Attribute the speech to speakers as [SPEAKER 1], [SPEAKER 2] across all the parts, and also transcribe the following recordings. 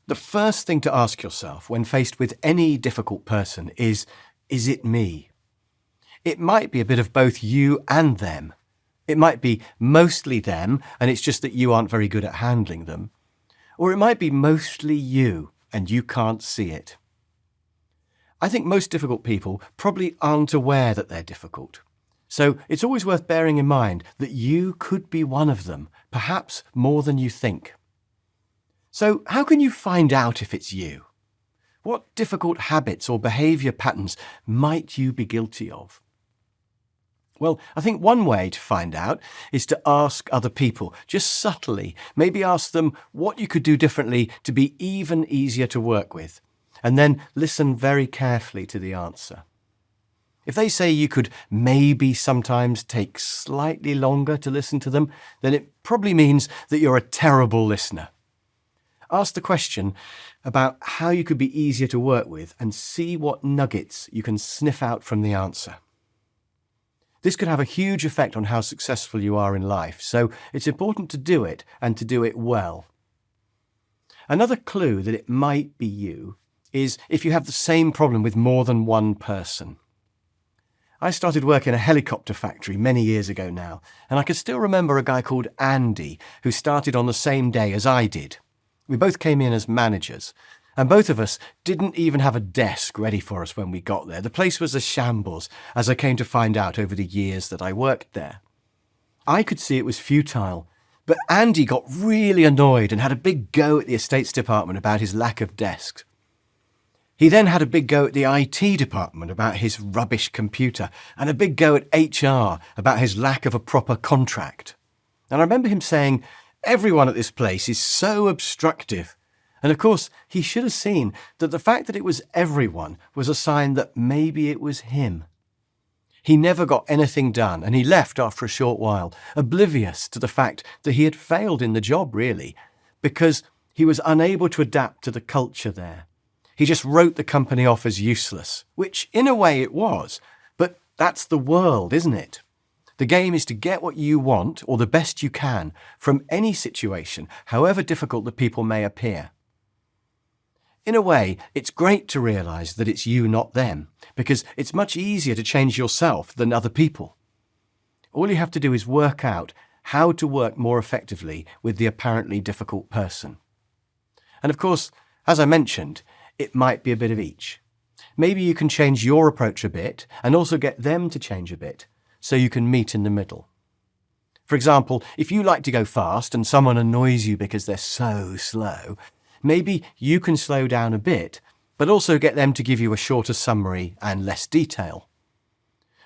[SPEAKER 1] The first thing to ask yourself when faced with any difficult person is it me? It might be a bit of both you and them. It might be mostly them, and it's just that you aren't very good at handling them. Or it might be mostly you, and you can't see it. I think most difficult people probably aren't aware that they're difficult. So it's always worth bearing in mind that you could be one of them, perhaps more than you think. So how can you find out if it's you? What difficult habits or behaviour patterns might you be guilty of? Well, I think one way to find out is to ask other people, just subtly. Maybe ask them what you could do differently to be even easier to work with, and then listen very carefully to the answer. If they say you could maybe sometimes take slightly longer to listen to them, then it probably means that you're a terrible listener. Ask the question about how you could be easier to work with and see what nuggets you can sniff out from the answer. This could have a huge effect on how successful you are in life, so it's important to do it and to do it well. Another clue that it might be you is if you have the same problem with more than one person. I started work in a helicopter factory many years ago now, and I can still remember a guy called Andy who started on the same day as I did. We both came in as managers, and both of us didn't even have a desk ready for us when we got there. The place was a shambles, as I came to find out over the years that I worked there. I could see it was futile, but Andy got really annoyed and had a big go at the estates department about his lack of desks. He then had a big go at the IT department about his rubbish computer, and a big go at HR about his lack of a proper contract. And I remember him saying, "Everyone at this place is so obstructive." And of course, he should have seen that the fact that it was everyone was a sign that maybe it was him. He never got anything done, and he left after a short while, oblivious to the fact that he had failed in the job, really, because he was unable to adapt to the culture there. He just wrote the company off as useless, which in a way it was, but that's the world, isn't it? The game is to get what you want, or the best you can, from any situation, however difficult the people may appear. In a way, it's great to realise that it's you, not them, because it's much easier to change yourself than other people. All you have to do is work out how to work more effectively with the apparently difficult person. And of course, as I mentioned, it might be a bit of each. Maybe you can change your approach a bit and also get them to change a bit, so you can meet in the middle. For example, if you like to go fast and someone annoys you because they're so slow, maybe you can slow down a bit, but also get them to give you a shorter summary and less detail.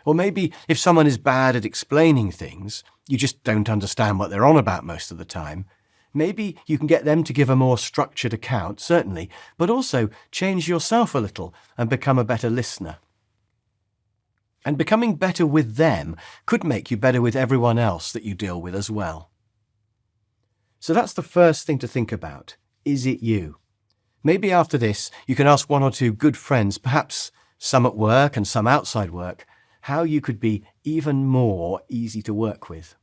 [SPEAKER 1] Or maybe if someone is bad at explaining things, you just don't understand what they're on about most of the time, maybe you can get them to give a more structured account, certainly, but also change yourself a little and become a better listener. And becoming better with them could make you better with everyone else that you deal with as well. So that's the first thing to think about. Is it you? Maybe after this, you can ask one or two good friends, perhaps some at work and some outside work, how you could be even more easy to work with.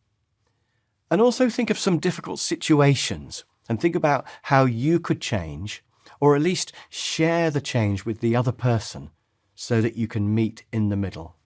[SPEAKER 1] And also think of some difficult situations and think about how you could change, or at least share the change with the other person so that you can meet in the middle.